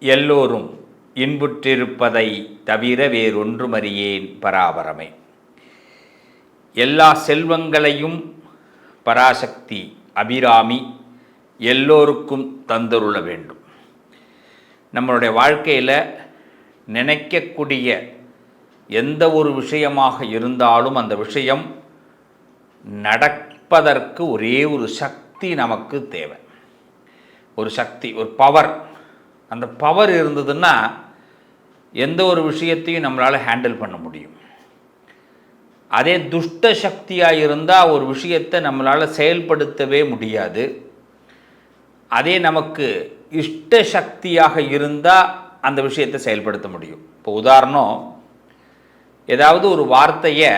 எல்லோரும் இன்புற்றிருப்பதை தவிர வேறொன்றுமறியேன் பராபரமே. எல்லா செல்வங்களையும் பராசக்தி அபிராமி எல்லோருக்கும் தந்தருள வேண்டும். நம்மளுடைய வாழ்க்கையில் நினைக்கக்கூடிய எந்த ஒரு விஷயமாக இருந்தாலும் அந்த விஷயம் நடப்பதற்கு ஒரே ஒரு சக்தி நமக்கு தேவை. ஒரு சக்தி, ஒரு பவர். அந்த பவர் இருந்ததுன்னா எந்த ஒரு விஷயத்தையும் நம்மளால் ஹேண்டில் பண்ண முடியும். அதே துஷ்ட சக்தியாக இருந்தால் ஒரு விஷயத்தை நம்மளால் செயல்படுத்தவே முடியாது. அதே நமக்கு இஷ்ட சக்தியாக இருந்தால் அந்த விஷயத்தை செயல்படுத்த முடியும். இப்போ உதாரணம், ஏதாவது ஒரு வார்த்தையை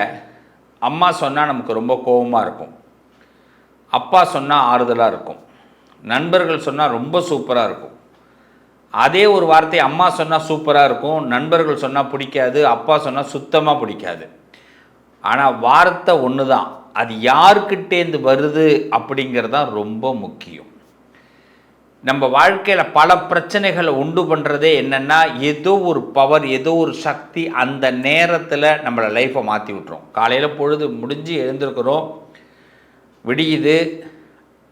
அம்மா சொன்னால் நமக்கு ரொம்ப கோபமாக இருக்கும், அப்பா சொன்னால் ஆறுதலாக இருக்கும், நண்பர்கள் சொன்னால் ரொம்ப சூப்பராக இருக்கும். அதே ஒரு வார்த்தை அம்மா சொன்னால் சூப்பராக இருக்கும், நண்பர்கள் சொன்னால் பிடிக்காது, அப்பா சொன்னால் சுத்தமாக பிடிக்காது. ஆனால் வார்த்தை ஒன்று தான், அது யாருக்கிட்டேருந்து வருது அப்படிங்கிறது தான் ரொம்ப முக்கியம். நம்ம வாழ்க்கையில் பல பிரச்சனைகளை உண்டு பண்ணுறதே என்னென்னா, ஏதோ ஒரு பவர், ஏதோ ஒரு சக்தி அந்த நேரத்தில் நம்மளை லைஃப்பை மாற்றி விட்டுரும். காலையில் பொழுது முடிஞ்சு எழுந்திருக்கிறோம், விடியுது,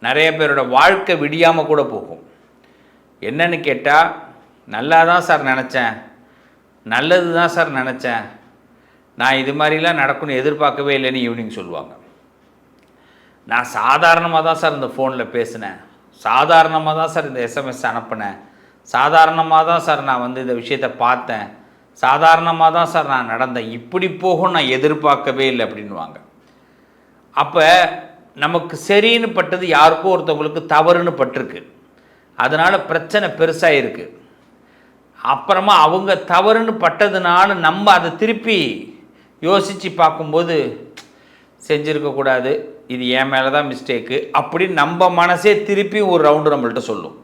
நிறைய பேரோட வாழ்க்கை விடியாமல் கூட போகும். என்னன்னு கேட்டால், நல்லா தான் சார் நினச்சேன், நல்லது தான் சார் நினச்சேன், நான் இது மாதிரிலாம் நடக்கும்னு எதிர்பார்க்கவே இல்லைன்னு ஈவினிங் சொல்லுவாங்க. நான் சாதாரணமாக தான் சார் இந்த ஃபோனில் பேசினேன், சாதாரணமாக தான் சார் இந்த எஸ்எம்எஸ் அனுப்பினேன், சாதாரணமாக தான் சார் நான் இந்த விஷயத்தை பார்த்தேன், சாதாரணமாக தான் சார் நான் நடந்தேன், இப்படி போகும் நான் எதிர்பார்க்கவே இல்லை அப்படின்வாங்க. அப்போ நமக்கு சரின்னு பட்டது யாருக்கோ ஒருத்தவங்களுக்கு தவறுன்னு பட்டிருக்கு, அதனால் பிரச்சனை பெருசாக இருக்குது. அப்புறமா அவங்க தவறுன்னு பட்டதுனால நம்ம அதை திருப்பி யோசித்து பார்க்கும்போது, செஞ்சுருக்கக்கூடாது, இது என் மேலே தான் மிஸ்டேக்கு அப்படின்னு நம்ம மனசே திருப்பி ஒரு ரவுண்டு நம்மள்கிட்ட சொல்லும்.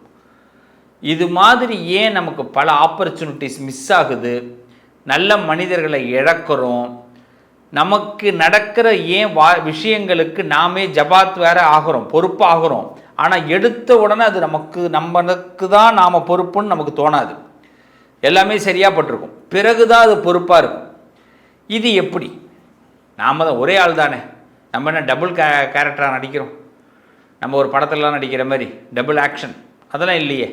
இது மாதிரி ஏன் நமக்கு பல ஆப்பர்ச்சுனிட்டிஸ் மிஸ் ஆகுது, நல்ல மனிதர்களை இழக்கிறோம், நமக்கு நடக்கிற ஏன் விஷயங்களுக்கு நாமே ஜபாத் வேறு ஆகிறோம், பொறுப்பாகிறோம். ஆனால் எடுத்த உடனே அது நமக்கு தான் நாம் பொறுப்புன்னு நமக்கு தோணாது. எல்லாமே சரியாக பட்டிருக்கும், பிறகு தான் அது பொறுப்பாக இருக்கும். இது எப்படி? நாம் தான் ஒரே ஆள் தானே, நம்ம என்ன டபுள் கேரக்டராக நடிக்கிறோம்? நம்ம ஒரு படத்துலலாம் நடிக்கிற மாதிரி டபுள் ஆக்ஷன் அதெல்லாம் இல்லையே.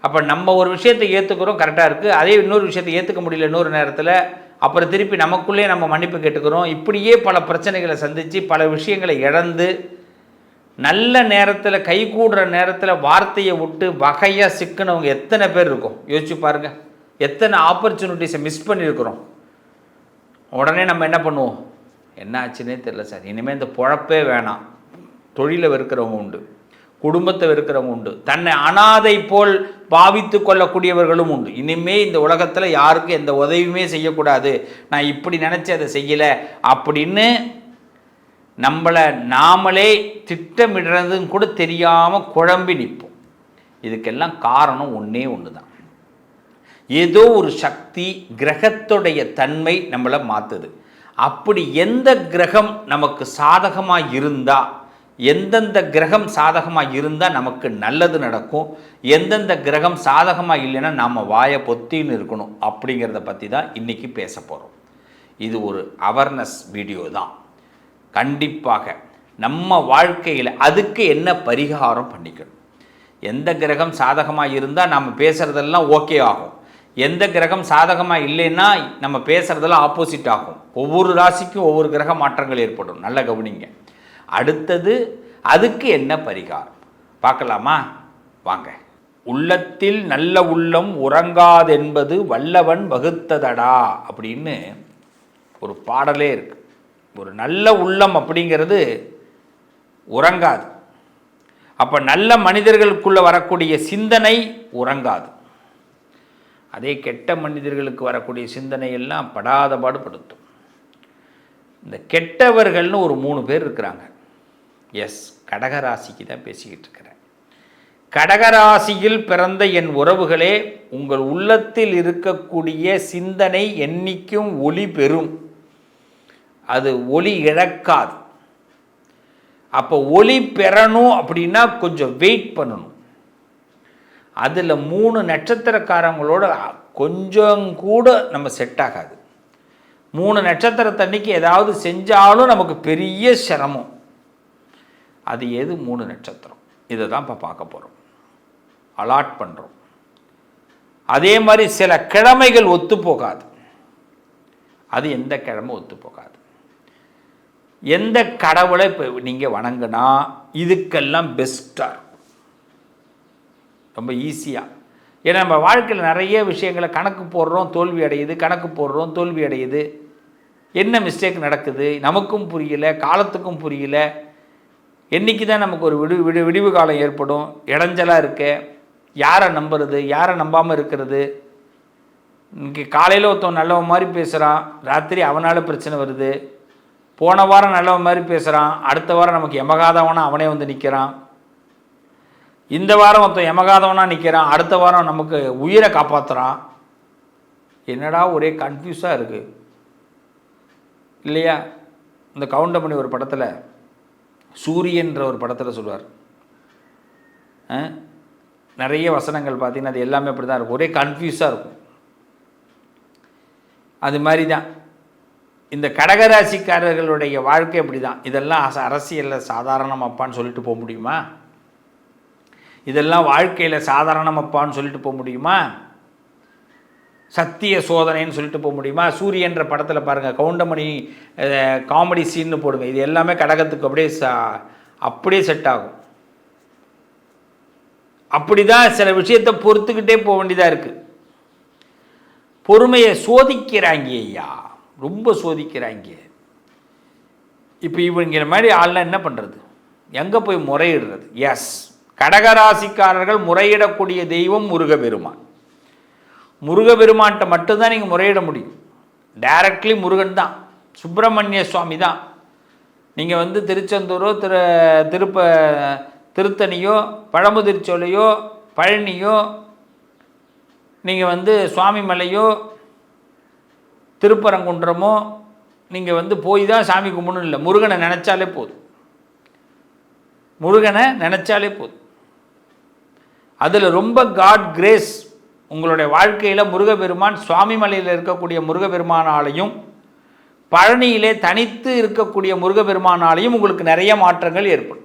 அப்போ நம்ம ஒரு விஷயத்தை ஏற்றுக்கிறோம், கரெக்டாக இருக்குது, அதே இன்னொரு விஷயத்தை ஏற்றுக்க முடியல இன்னொரு நேரத்தில், அப்புறம் திருப்பி நமக்குள்ளே நம்ம மன்னிப்பு கேட்டுக்கிறோம். இப்படியே பல பிரச்சனைகளை சந்தித்து பல விஷயங்களை இழந்து நல்ல நேரத்தில் கைகூடுற நேரத்தில் வார்த்தையை விட்டு வகையாக சிக்கினவங்க எத்தனை பேர் இருக்கும் யோசிச்சு பாருங்கள். எத்தனை ஆப்பர்ச்சுனிட்டிஸை மிஸ் பண்ணியிருக்கிறோம். உடனே நம்ம என்ன பண்ணுவோம், என்ன ஆச்சுன்னே தெரில சார், இனிமேல் இந்த பொழப்பே வேணாம். தொழிலை வெறுக்கிறவங்க உண்டு, குடும்பத்தை வெறுக்கிறவங்க உண்டு, தன்னை அனாதை போல் பாவித்து கொள்ளக்கூடியவர்களும் உண்டு. இனிமேல் இந்த உலகத்தில் யாருக்கும் எந்த உதவியுமே செய்யக்கூடாது, நான் இப்படி நினச்சி அதை செய்யலை அப்படின்னு நம்மளை நாமளே திட்டமிடுறதுன்னு கூட தெரியாமல் குழம்பி நிற்போம். இதுக்கெல்லாம் காரணம் ஒன்றே ஒன்று தான், ஏதோ ஒரு சக்தி, கிரகத்துடைய தன்மை நம்மளை மாற்றுது. அப்படி எந்த கிரகம் நமக்கு சாதகமாக இருந்தால், எந்தெந்த கிரகம் சாதகமாக இருந்தால் நமக்கு நல்லது நடக்கும், எந்தெந்த கிரகம் சாதகமாக இல்லைன்னா நாம் வாயை பொத்தின்னு இருக்கணும் அப்படிங்கிறத பற்றி தான் இன்றைக்கி பேச போகிறோம். இது ஒரு அவேர்னஸ் வீடியோ தான். கண்டிப்பாக நம்ம வாழ்க்கையில் அதுக்கு என்ன பரிகாரம் பண்ணிக்கணும், எந்த கிரகம் சாதகமாக இருந்தால் நம்ம பேசுகிறதெல்லாம் ஓகே ஆகும், எந்த கிரகம் சாதகமாக இல்லைன்னா நம்ம பேசுகிறதெல்லாம் ஆப்போசிட் ஆகும். ஒவ்வொரு ராசிக்கும் ஒவ்வொரு கிரக மாற்றங்கள் ஏற்படும், நல்ல கவனிங்க. அடுத்தது அதுக்கு என்ன பரிகாரம் பார்க்கலாமா? வாங்க. உள்ளத்தில் நல்ல உள்ளம் உறங்காதென்பது வல்லவன் வகுத்ததடா அப்படின்னு ஒரு பாடலே இருக்கு. ஒரு நல்ல உள்ளம் அப்படிங்கிறது உறங்காது. அப்போ நல்ல மனிதர்களுக்குள்ளே வரக்கூடிய சிந்தனை உறங்காது. அதே கெட்ட மனிதர்களுக்கு வரக்கூடிய சிந்தனை எல்லாம் படாத பாடுபடுத்தும். இந்த கெட்டவர்கள்னு ஒரு 3 பேர் இருக்கிறாங்க. எஸ், கடகராசிக்கு தான் பேசிக்கிட்டு இருக்கிறேன். கடகராசியில் பிறந்த என் உறவுகளே, உங்கள் உள்ளத்தில் இருக்கக்கூடிய சிந்தனை என்னைக்கும் ஒளி பெறும், அது ஒளி இழக்காது. அப்போ ஒளி பெறணும் அப்படின்னா கொஞ்சம் வெயிட் பண்ணணும். அதில் 3 நட்சத்திரக்காரங்களோட கொஞ்சம் கூட நம்ம செட் ஆகாது. 3 நட்சத்திரத்தன்னைக்கு ஏதாவது செஞ்சாலும் நமக்கு பெரிய சிரமம். அது எது 3 நட்சத்திரம்? இதை தான் இப்போ பார்க்க போகிறோம், அலாட் பண்ணுறோம். அதே மாதிரி சில கிழமைகள் ஒத்து போகாது. அது எந்த கிழமை ஒத்து போகாது? எந்த கடவுளை இப்போ நீங்கள் வணங்கினா இதுக்கெல்லாம் பெஸ்ட்டாக இருக்கும், ரொம்ப ஈஸியாக. ஏன்னா நம்ம வாழ்க்கையில் நிறைய விஷயங்களை கணக்கு போடுறோம், தோல்வி அடையுது, கணக்கு போடுறோம், தோல்வி அடையுது. என்ன மிஸ்டேக் நடக்குது நமக்கும் புரியல, காலத்துக்கும் புரியல. என்றைக்கு தான் நமக்கு ஒரு விடிவு காலம் ஏற்படும்? இடைஞ்சலாக இருக்க, யாரை நம்புறது, யாரை நம்பாமல் இருக்கிறது? இன்றைக்கி காலையில் ஒருத்தன் நல்லவன் மாதிரி பேசுகிறான், ராத்திரி அவனால் பிரச்சனை வருது. போன வாரம் நல்லவன் மாதிரி பேசுகிறான், அடுத்த வாரம் நமக்கு எமகாதவனாக அவனே வந்து நிற்கிறான். இந்த வாரம் ஒருத்தன் எமகாதவனாக நிற்கிறான், அடுத்த வாரம் நமக்கு உயிரை காப்பாற்றுறான். என்னடா ஒரே கன்ஃபியூஸாக இருக்குது இல்லையா? இந்த கவுண்டமணி ஒரு படத்தில், சூரியன்ற ஒரு படத்தில் சொல்லுவார், நிறைய வசனங்கள் பார்த்தீங்கன்னா அது எல்லாமே அப்படி தான் இருக்கும், ஒரே கன்ஃபியூஸாக இருக்கும். அது மாதிரி தான் இந்த கடகராசிக்காரர்களுடைய வாழ்க்கை அப்படி தான். இதெல்லாம் அரசியலில் சாதாரணமாப்பான்னு சொல்லிட்டு போக முடியுமா? இதெல்லாம் வாழ்க்கையில் சாதாரணமாப்பான்னு சொல்லிட்டு போக முடியுமா? சத்திய சோதனைன்னு சொல்லிட்டு போக முடியுமா? சூரியன்ற படத்தில் பாருங்கள், கவுண்டமணி காமெடி சீன்னு போடுங்க, இது எல்லாமே கடகத்துக்கு அப்படியே செட் ஆகும். அப்படி தான் சில விஷயத்தை பொறுத்துக்கிட்டே போக வேண்டியதாக இருக்குது. பொறுமையை சோதிக்கிறாங்க ஐயா, ரொம்ப சோதிக்கிறாங்க. இப்போ இவங்கிற மாதிரி ஆள்லாம் என்ன பண்ணுறது? எங்கே போய் முறையிடுறது? எஸ், கடகராசிக்காரர்கள் முறையிடக்கூடிய தெய்வம் முருகபெருமான். முருகபெருமான்கிட்ட மட்டும்தான் நீங்கள் முறையிட முடியும். டைரக்ட்லி முருகன் தான், சுப்பிரமணிய சுவாமி தான். நீங்கள் வந்து திருச்செந்தூரோ திருத்தணியோ பழமுதிர்ச்சோலையோ பழனியோ நீங்கள் வந்து சுவாமி மலையோ திருப்பரங்குன்றமோ நீங்கள் வந்து போய் தான் சாமி கும்பிடணும் இல்லை. முருகனை நினச்சாலே போதும், முருகனை நினச்சாலே போதும். அதில் ரொம்ப காட் கிரேஸ் உங்களுடைய வாழ்க்கையில் முருகபெருமான் சுவாமி மலையில் இருக்கக்கூடிய முருகபெருமானாலையும் பழனியிலே தனித்து இருக்கக்கூடிய முருகபெருமானாலையும் உங்களுக்கு நிறைய மாற்றங்கள் ஏற்படும்.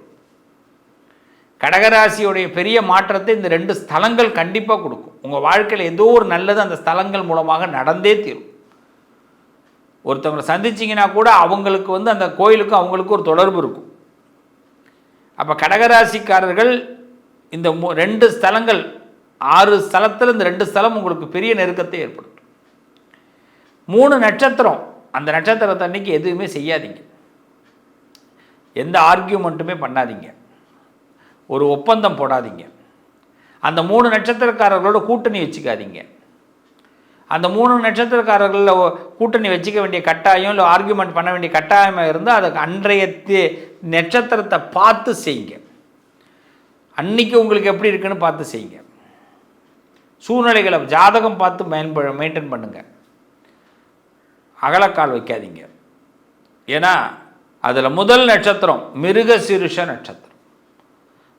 கடகராசியுடைய பெரிய மாற்றத்தை இந்த 2 ஸ்தலங்கள் கண்டிப்பாக கொடுக்கும். உங்கள் வாழ்க்கையில் ஏதோ ஒரு நல்லது அந்த ஸ்தலங்கள் மூலமாக நடந்தே தீரும். ஒருத்தவங்களை சந்திச்சிங்கன்னா கூட அவங்களுக்கு வந்து அந்த கோயிலுக்கும் அவங்களுக்கும் ஒரு தொடர்பு இருக்கும். அப்போ கடகராசிக்காரர்கள் இந்த 2 ஸ்தலங்கள், 6 ஸ்தலத்தில் இந்த 2 ஸ்தலம் உங்களுக்கு பெரிய நெருக்கத்தை ஏற்படுத்தும். 3 நட்சத்திரம், அந்த நட்சத்திரத்தை அன்னைக்கு எதுவுமே செய்யாதீங்க, எந்த ஆர்கியூமெண்ட்டுமே பண்ணாதீங்க, ஒரு ஒப்பந்தம் போடாதீங்க, அந்த 3 நட்சத்திரக்காரர்களோட கூட்டணி வச்சுக்காதீங்க. அந்த 3 நட்சத்திரக்காரர்களில் கூட்டணி வச்சுக்க வேண்டிய கட்டாயம் இல்லை ஆர்கியூமெண்ட் பண்ண வேண்டிய கட்டாயமாக இருந்தால் அதுக்கு அன்றைய நட்சத்திரத்தை பார்த்து செய்யுங்க. அன்றைக்கி உங்களுக்கு எப்படி இருக்குன்னு பார்த்து செய்யுங்க. சூழ்நிலைகளை ஜாதகம் பார்த்து மெயின்டைன் பண்ணுங்கள், அகலக்கால் வைக்காதீங்க. ஏன்னா அதில் முதல் நட்சத்திரம் மிருகசீரிஷ நட்சத்திரம்.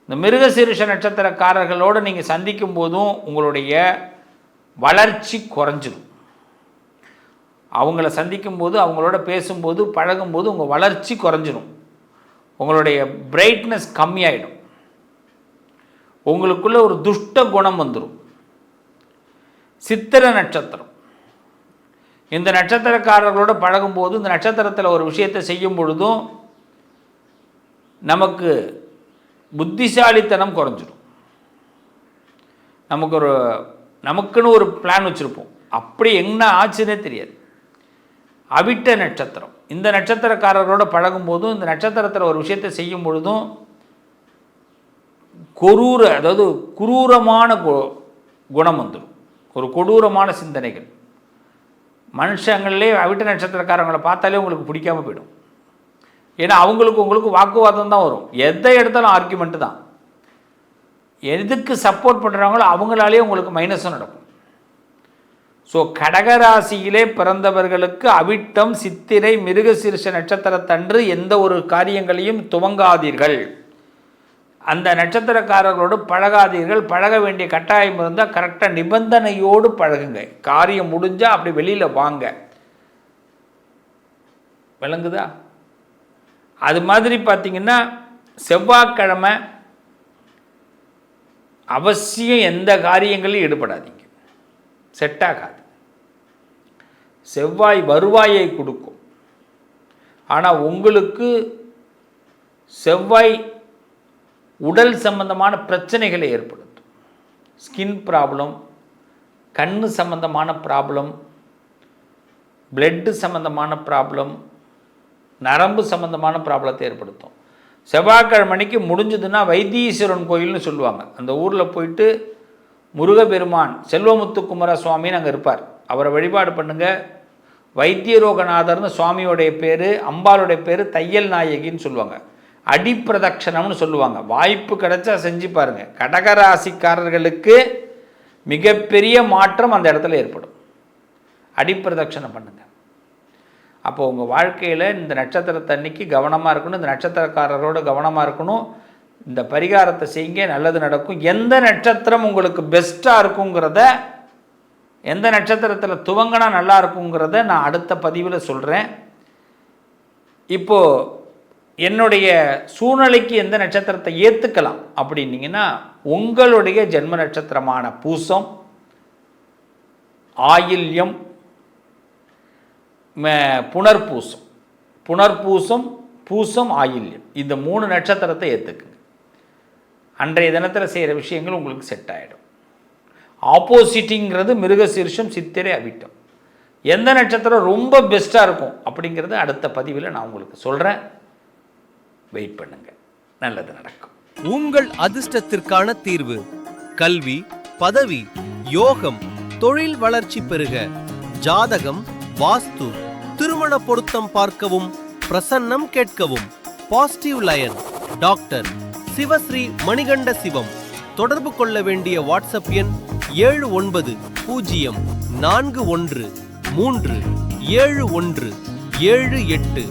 இந்த மிருகசீரிஷ நட்சத்திரக்காரர்களோடு நீங்கள் சந்திக்கும் போதும் உங்களுடைய வளர்ச்சி குறைஞ்சிடும். அவங்கள சந்திக்கும் போது, அவங்களோட பேசும்போது, பழகும்போது உங்கள் வளர்ச்சி குறைஞ்சிடும், உங்களுடைய பிரைட்னஸ் கம்மியாயிடும், உங்களுக்குள்ள ஒரு துஷ்ட குணம் வந்துடும். சித்திர நட்சத்திரம், இந்த நட்சத்திரக்காரர்களோட பழகும்போது, இந்த நட்சத்திரத்தில் ஒரு விஷயத்தை செய்யும் பொழுதும் நமக்கு புத்திசாலித்தனம் குறைஞ்சிடும். நமக்குன்னு ஒரு பிளான் வச்சுருப்போம், அப்படி என்ன ஆச்சுன்னே தெரியாது. அவிட்ட நட்சத்திரம், இந்த நட்சத்திரக்காரர்களோட பழகும்போதும், இந்த நட்சத்திரத்தில் ஒரு விஷயத்தை செய்யும் பொழுதும் அதாவது குரூரமான குணம் வந்துடும், ஒரு கொடூரமான சிந்தனைகள். மனுஷங்களே அவிட்ட நட்சத்திரக்காரங்களை பார்த்தாலே உங்களுக்கு பிடிக்காமல் போயிடும். ஏன்னா உங்களுக்கு வாக்குவாதம் தான் வரும், எதை எடுத்தாலும் ஆர்கியூமெண்ட்டு தான். எதுக்கு சப்போர்ட் பண்ணுறாங்களோ அவங்களாலே உங்களுக்கு மைனஸும் நடக்கும். ஸோ கடகராசியிலே பிறந்தவர்களுக்கு அவிட்டம், சித்திரை, மிருகசீரிஷ நட்சத்திரத்தன்று எந்த ஒரு காரியங்களையும் துவங்காதீர்கள். அந்த நட்சத்திரக்காரர்களோடு பழகாதீர்கள். பழக வேண்டிய கட்டாயம் இருந்தால் கரெக்டாக நிபந்தனையோடு பழகுங்க. காரியம் முடிஞ்சால் அப்படி வெளியில் வாங்க. விளங்குதா? அது மாதிரி பார்த்திங்கன்னா செவ்வாய்க்கிழமை அவசியம் எந்த காரியங்களையும் ஈடுபடாதீங்க. செட் ஆகாது. செவ்வாய் வருவாயை கொடுக்கும். ஆனால் உங்களுக்கு செவ்வாய் உடல் சம்பந்தமான பிரச்சனைகளை ஏற்படுத்தும். ஸ்கின் ப்ராப்ளம், கண்ணு சம்பந்தமான ப்ராப்ளம், பிளட்டு சம்பந்தமான ப்ராப்ளம், நரம்பு சம்பந்தமான ப்ராப்ளத்தை ஏற்படுத்தும். செவ்வாய்க்கிழமைக்கு முடிஞ்சதுன்னா வைத்தீஸ்வரன் கோயில்னு சொல்லுவாங்க. அந்த ஊரில் போயிட்டு முருகப்பெருமான் செல்வமுத்து குமார சுவாமின்னு அங்கே இருப்பார். அவரை வழிபாடு பண்ணுங்கள். வைத்தியரோகநாதர்னு சுவாமியோடைய பேர், அம்பாளுடைய பேர் தையல் நாயகின்னு சொல்லுவாங்க. அடிப்பிரதட்சணம்னு சொல்லுவாங்க. வாய்ப்பு கிடைச்சா செஞ்சு பாருங்கள். கடகராசிக்காரர்களுக்கு மிகப்பெரிய மாற்றம் அந்த இடத்துல ஏற்படும். அடிப்பிரதட்சணம் பண்ணுங்கள். அப்போ உங்கள் வாழ்க்கையில் இந்த நட்சத்திரத்தன்னைக்கு கவனமாக இருக்கணும். இந்த நட்சத்திரக்காரரோடு கவனமாக இருக்கணும். இந்த பரிகாரத்தை செய்யுங்க, நல்லது நடக்கும். எந்த நட்சத்திரம் உங்களுக்கு பெஸ்ட்டாக இருக்குங்கிறத, எந்த நட்சத்திரத்தில் துவங்கினா நல்லா இருக்குங்கிறத நான் அடுத்த பதிவில் சொல்கிறேன். இப்போது என்னுடைய சூழ்நிலைக்கு எந்த நட்சத்திரத்தை ஏற்றுக்கலாம் அப்படின்னீங்கன்னா, உங்களுடைய ஜென்ம நட்சத்திரமான பூசம், ஆயில்யம், புனர்பூசம், பூசம், ஆயில்யம், இந்த 3 நட்சத்திரத்தை ஏற்றுக்குங்க. அன்றைய தினத்தில் செய்கிற விஷயங்கள் உங்களுக்கு செட் ஆகிடும். ஆப்போசிட்டிங்கிறது மிருகசீரிஷம், சித்திரை, அவிட்டம். எந்த நட்சத்திரம் ரொம்ப பெஸ்ட்டாக இருக்கும் அப்படிங்கிறது அடுத்த பதிவில் நான் உங்களுக்கு சொல்கிறேன். வெயிட் பண்ணுங்க, நல்லது நடக்கும். உங்கள் அதிர்ஷ்டத்திற்கான தீர்வு: கல்வி, பதவி, யோகம், தொழில் வளர்ச்சி பெருக. ஜாதகம், வாஸ்து, திருமண பொருத்தம் பார்க்கவும், பிரசன்னம் கேட்கவும். Positive lion doctor Sivasri Manikanda Sivam. தொடர்பு கொள்ள வேண்டிய வாட்ஸ்அப் எண் 7904137178.